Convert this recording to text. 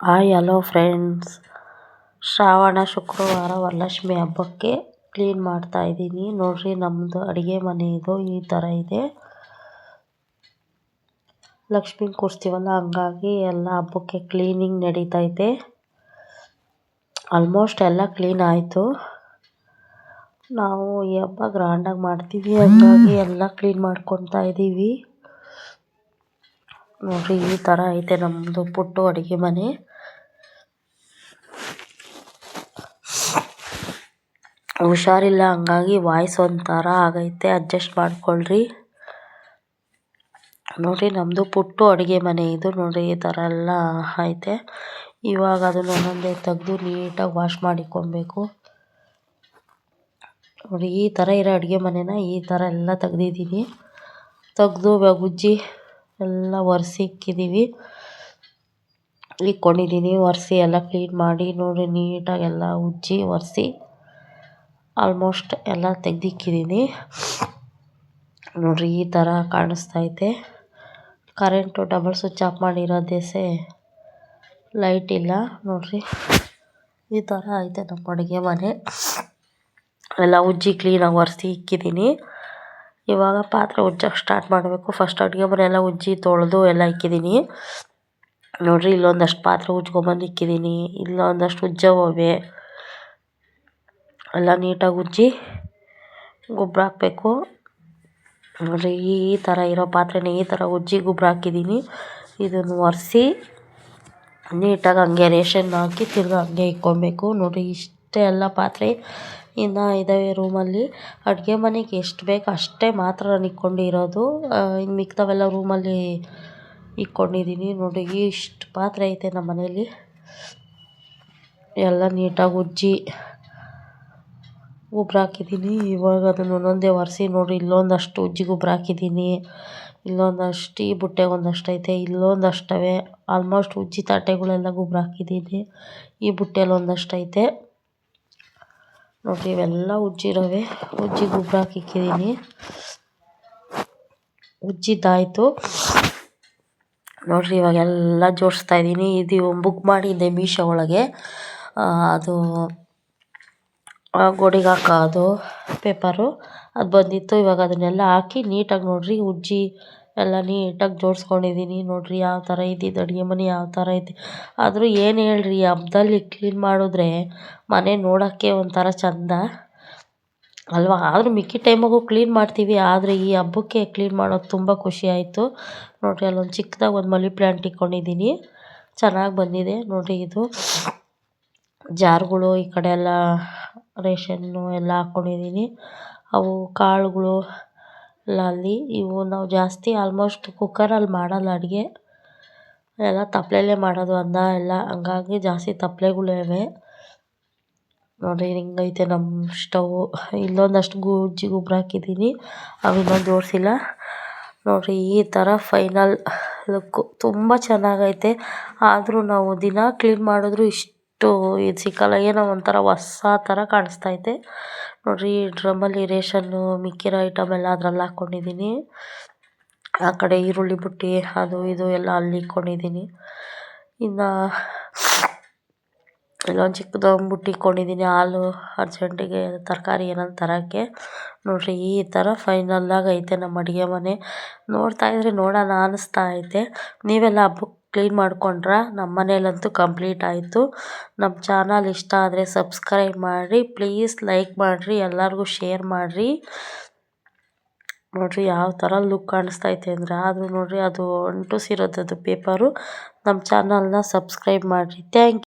Hi hello friends, Shravana ಶುಕ್ರವಾರ ವರಲಕ್ಷ್ಮಿ ಹಬ್ಬಕ್ಕೆ clean ಮಾಡ್ತಾ ಇದ್ದೀನಿ. ನೋಡ್ರಿ, ನಮ್ಮದು ಅಡುಗೆ ಮನೆ ಇದು ಈ ಥರ ಇದೆ. ಲಕ್ಷ್ಮಿ ಕೂರಿಸ್ತೀವಲ್ಲ, ಹಂಗಾಗಿ ಎಲ್ಲ ಹಬ್ಬಕ್ಕೆ ಕ್ಲೀನಿಂಗ್ ನಡೀತೈತೆ. ಆಲ್ಮೋಸ್ಟ್ ಎಲ್ಲ ಕ್ಲೀನ್ ಆಯಿತು. ನಾವು ಈ ಹಬ್ಬ ಗ್ರ್ಯಾಂಡಾಗಿ ಮಾಡ್ತೀವಿ, ಹಂಗಾಗಿ ಎಲ್ಲ ಕ್ಲೀನ್ ಮಾಡ್ಕೊತಾ ಇದ್ದೀವಿ. ನೋಡ್ರಿ, ಈ ಥರ ಐತೆ ನಮ್ಮದು ಪುಟ್ಟು ಅಡುಗೆ ಮನೆ. ಹುಷಾರಿಲ್ಲ, ಹಂಗಾಗಿ ವಾಯ್ಸ್ ಒಂಥರ ಆಗೈತೆ, ಅಡ್ಜಸ್ಟ್ ಮಾಡ್ಕೊಳ್ರಿ. ನೋಡ್ರಿ, ನಮ್ಮದು ಪುಟ್ಟು ಅಡುಗೆ ಮನೆ ಇದು. ನೋಡ್ರಿ, ಈ ಥರ ಎಲ್ಲ ಐತೆ. ಇವಾಗ ಅದನ್ನು ಒಂದೊಂದೇ ತೆಗೆದು ನೀಟಾಗಿ ವಾಶ್ ಮಾಡಿಕೊಬೇಕು. ನೋಡಿ, ಈ ಥರ ಇರೋ ಅಡುಗೆ ಮನೆನ ಈ ಥರ ಎಲ್ಲ ತೆಗ್ದಿದ್ದೀನಿ. ತೆಗೆದು ಉಜ್ಜಿ ಎಲ್ಲ ಒರೆಸಿ ಇಕ್ಕೊಂಡಿದ್ದೀನಿ. ಒರೆಸಿ ಎಲ್ಲ ಕ್ಲೀನ್ ಮಾಡಿ, ನೋಡಿ ನೀಟಾಗಿ ಎಲ್ಲ ಉಜ್ಜಿ ಒರೆಸಿ ಆಲ್ಮೋಸ್ಟ್ ಎಲ್ಲ ತೆಗ್ದಿಕ್ಕಿದ್ದೀನಿ. ನೋಡ್ರಿ, ಈ ಥರ ಕಾಣಿಸ್ತೈತೆ. ಕರೆಂಟು ಡಬಲ್ ಸ್ವಿಚ್ ಆಫ್ ಮಾಡಿರೋದೇ ಲೈಟ್ ಇಲ್ಲ. ನೋಡ್ರಿ, ಈ ಥರ ಐತೆ ನಮ್ಮ ಅಡುಗೆ ಮನೆ. ಎಲ್ಲ ಉಜ್ಜಿ ಕ್ಲೀನಾಗಿ ಒರೆಸಿ ಇಕ್ಕಿದ್ದೀನಿ. ಇವಾಗ ಪಾತ್ರೆ ಉಜ್ಜೋಕೆ ಸ್ಟಾರ್ಟ್ ಮಾಡಬೇಕು. ಫಸ್ಟ್ ಅಡುಗೆ ಮನೆ ಎಲ್ಲ ಉಜ್ಜಿ ತೊಳೆದು ಎಲ್ಲ ಇಕ್ಕಿದ್ದೀನಿ. ನೋಡ್ರಿ, ಇಲ್ಲೊಂದಷ್ಟು ಪಾತ್ರೆ ಉಜ್ಕೊಬಂದು ಇಕ್ಕಿದ್ದೀನಿ. ಇಲ್ಲೊಂದಷ್ಟು ಉಜ್ಜೋವೆ ಎಲ್ಲ ನೀಟಾಗಿ ಉಜ್ಜಿ ಗೊಬ್ಬರ ಹಾಕಬೇಕು. ನೋಡ್ರಿ, ಈ ಥರ ಇರೋ ಪಾತ್ರೆನ ಈ ಥರ ಉಜ್ಜಿ ಗೊಬ್ಬರ ಹಾಕಿದ್ದೀನಿ. ಇದನ್ನು ಒರೆಸಿ ನೀಟಾಗಿ ಹಂಗೆ ರೇಷನ್ ಹಾಕಿ ತಿರ್ಗಿ ಹಂಗೆ ಇಕ್ಕೊಬೇಕು. ನೋಡಿರಿ, ಇಷ್ಟೇ ಎಲ್ಲ ಪಾತ್ರೆ ಇನ್ನು ಇದ್ದಾವೆ ರೂಮಲ್ಲಿ. ಅಡುಗೆ ಮನೆಗೆ ಎಷ್ಟು ಬೇಕು ಅಷ್ಟೇ ಮಾತ್ರ ನಾನು ಇಕ್ಕೊಂಡಿರೋದು. ಇನ್ನು ಮಿಕ್ತವೆಲ್ಲ ರೂಮಲ್ಲಿ ಇಕ್ಕೊಂಡಿದ್ದೀನಿ. ನೋಡಿ, ಇಷ್ಟು ಪಾತ್ರೆ ಐತೆ ನಮ್ಮ ಮನೇಲಿ. ಎಲ್ಲ ನೀಟಾಗಿ ಉಜ್ಜಿ ಗೊಬ್ಬರ ಹಾಕಿದ್ದೀನಿ. ಇವಾಗ ಅದನ್ನು ಒಂದೊಂದೇ ಒರೆಸಿ. ನೋಡಿರಿ, ಇಲ್ಲೊಂದಷ್ಟು ಉಜ್ಜಿ ಗೊಬ್ಬರ ಹಾಕಿದ್ದೀನಿ. ಇಲ್ಲೊಂದಷ್ಟು ಈ ಬುಟ್ಟೆಗೆ ಒಂದಷ್ಟು ಐತೆ, ಇಲ್ಲೊಂದಷ್ಟವೆ. ಆಲ್ಮೋಸ್ಟ್ ಉಜ್ಜಿ ತಟ್ಟೆಗಳೆಲ್ಲ ಗೊಬ್ಬರ ಹಾಕಿದ್ದೀನಿ. ಈ ಬುಟ್ಟೆಯಲ್ಲಿ ಒಂದಷ್ಟು ಐತೆ. ನೋಡಿರಿ, ಇವೆಲ್ಲ ಉಜ್ಜಿರೋವೆ. ಉಜ್ಜಿ ಗೊಬ್ಬರ ಹಾಕಿಕ್ಕಿದ್ದೀನಿ. ಉಜ್ಜಿದ್ದಾಯಿತು. ನೋಡಿರಿ, ಇವಾಗೆಲ್ಲ ಜೋಡಿಸ್ತಾ ಇದ್ದೀನಿ. ಇದು ಬುಕ್ ಮಾಡಿದ್ದೆ ಮೀಶೋ ಒಳಗೆ. ಅದು ಗೋಡೆಗೆ ಹಾಕೋದು ಪೇಪರು ಅದು ಬಂದಿತ್ತು. ಇವಾಗ ಅದನ್ನೆಲ್ಲ ಹಾಕಿ ನೀಟಾಗಿ ನೋಡಿರಿ ಉಜ್ಜಿ ಎಲ್ಲ ನೀಟಾಗಿ ಜೋಡಿಸ್ಕೊಂಡಿದ್ದೀನಿ. ನೋಡಿರಿ, ಯಾವ ಥರ ಇದ್ದಿದ್ದು ಅಡುಗೆ ಮನೆ ಯಾವ ಥರ ಐತಿ. ಆದರೂ ಏನು ಹೇಳ್ರಿ, ಹಬ್ಬದಲ್ಲಿ ಕ್ಲೀನ್ ಮಾಡಿದ್ರೆ ಮನೆ ನೋಡೋಕ್ಕೆ ಒಂಥರ ಚೆಂದ ಅಲ್ವಾ. ಆದರೂ ಮಿಕ್ಕಿ ಟೈಮಾಗೂ ಕ್ಲೀನ್ ಮಾಡ್ತೀವಿ, ಆದರೆ ಈ ಹಬ್ಬಕ್ಕೆ ಕ್ಲೀನ್ ಮಾಡೋದು ತುಂಬ ಖುಷಿ ಆಯಿತು. ನೋಡಿರಿ, ಅಲ್ಲೊಂದು ಚಿಕ್ಕದಾಗಿ ಒಂದು ಮನಿ ಪ್ಲ್ಯಾಂಟ್ ಇಟ್ಕೊಂಡಿದ್ದೀನಿ, ಚೆನ್ನಾಗಿ ಬಂದಿದೆ. ನೋಡಿರಿ, ಇದು ಜಾರ್ಗಳು ಈ ಕಡೆ ಎಲ್ಲ ರೇಷನ್ನು ಎಲ್ಲ ಹಾಕ್ಕೊಂಡಿದ್ದೀನಿ. ಅವು ಕಾಳುಗಳು ಎಲ್ಲ ಅಲ್ಲಿ. ಇವು ನಾವು ಜಾಸ್ತಿ ಆಲ್ಮೋಸ್ಟ್ ಕುಕ್ಕರಲ್ಲಿ ಮಾಡಲ್ಲ ಅಡುಗೆ, ಎಲ್ಲ ತಪ್ಪಲೆಯಲ್ಲೇ ಮಾಡೋದು ಅನ್ನ ಎಲ್ಲ. ಹಂಗಾಗಿ ಜಾಸ್ತಿ ತಪ್ಪಲೆಗಳಿವೆ. ನೋಡಿರಿ, ಹಿಂಗೈತೆ ನಮ್ಮ ಸ್ಟವ್ವು. ಇಲ್ಲೊಂದಷ್ಟು ಉಜ್ಜಿ ಗೊಬ್ಬರ ಹಾಕಿದ್ದೀನಿ, ಅವಿನ್ನೂ ಜೋಡಿಸಿಲ್ಲ. ನೋಡಿರಿ, ಈ ಥರ ಫೈನಲ್ ಲುಕ್ಕು ತುಂಬ ಚೆನ್ನಾಗೈತೆ. ಆದರೂ ನಾವು ದಿನ ಕ್ಲೀನ್ ಮಾಡಿದ್ರು ಇಷ್ಟು ಇದು ಸಿಕ್ಕಲ್ಲ, ಏನೋ ಒಂಥರ ಹೊಸ ಥರ ಕಾಣಿಸ್ತೈತೆ. ನೋಡಿರಿ, ಡ್ರಮ್ಮಲ್ಲಿ ರೇಷನ್ನು ಮಿಕ್ಕಿರೋ ಐಟಮ್ ಎಲ್ಲ ಅದರಲ್ಲಿ ಹಾಕ್ಕೊಂಡಿದ್ದೀನಿ. ಆ ಕಡೆ ಈರುಳ್ಳಿ ಬುಟ್ಟಿ ಅದು ಇದು ಎಲ್ಲ ಅಲ್ಲಿ ಇಕ್ಕೊಂಡಿದ್ದೀನಿ. ಇನ್ನು ಇಲ್ಲೊಂದು ಚಿಕ್ಕದೊಂದು ಬುಟ್ಟಿ ಇಕ್ಕೊಂಡಿದ್ದೀನಿ, ಹಾಲು ಅರ್ಜೆಂಟಿಗೆ ತರಕಾರಿ ಏನಾದ್ರು ತರೋಕ್ಕೆ. ನೋಡಿರಿ, ಈ ಥರ ಫೈನಲ್ಲಾಗಿ ಐತೆ ನಮ್ಮ ಅಡುಗೆ ಮನೆ. ನೋಡ್ತಾಯಿದ್ರೆ ನೋಡೋಣ ಅನ್ನಿಸ್ತಾ ಐತೆ. ನೀವೆಲ್ಲ ಹಬ್ಬಕ್ಕೆ ಕ್ಲೀನ್ ಮಾಡ್ಕೊಂಡ್ರೆ? ನಮ್ಮ ಮನೇಲಂತೂ ಕಂಪ್ಲೀಟ್ ಆಯಿತು. ನಮ್ಮ ಚಾನಲ್ ಇಷ್ಟ ಆದರೆ ಸಬ್ಸ್ಕ್ರೈಬ್ ಮಾಡಿರಿ, ಪ್ಲೀಸ್ ಲೈಕ್ ಮಾಡಿರಿ, ಎಲ್ಲರಿಗೂ ಶೇರ್ ಮಾಡಿರಿ. ನೋಡಿರಿ, ಯಾವ ಥರ ಲುಕ್ ಕಾಣಿಸ್ತೈತೆ ಅಂದರೆ. ಆದರೂ ನೋಡಿರಿ, ಅದು ಅಂಟುಸಿರೋದು ಪೇಪರು. ನಮ್ಮ ಚಾನಲ್ನ ಸಬ್ಸ್ಕ್ರೈಬ್ ಮಾಡಿರಿ. Thank you.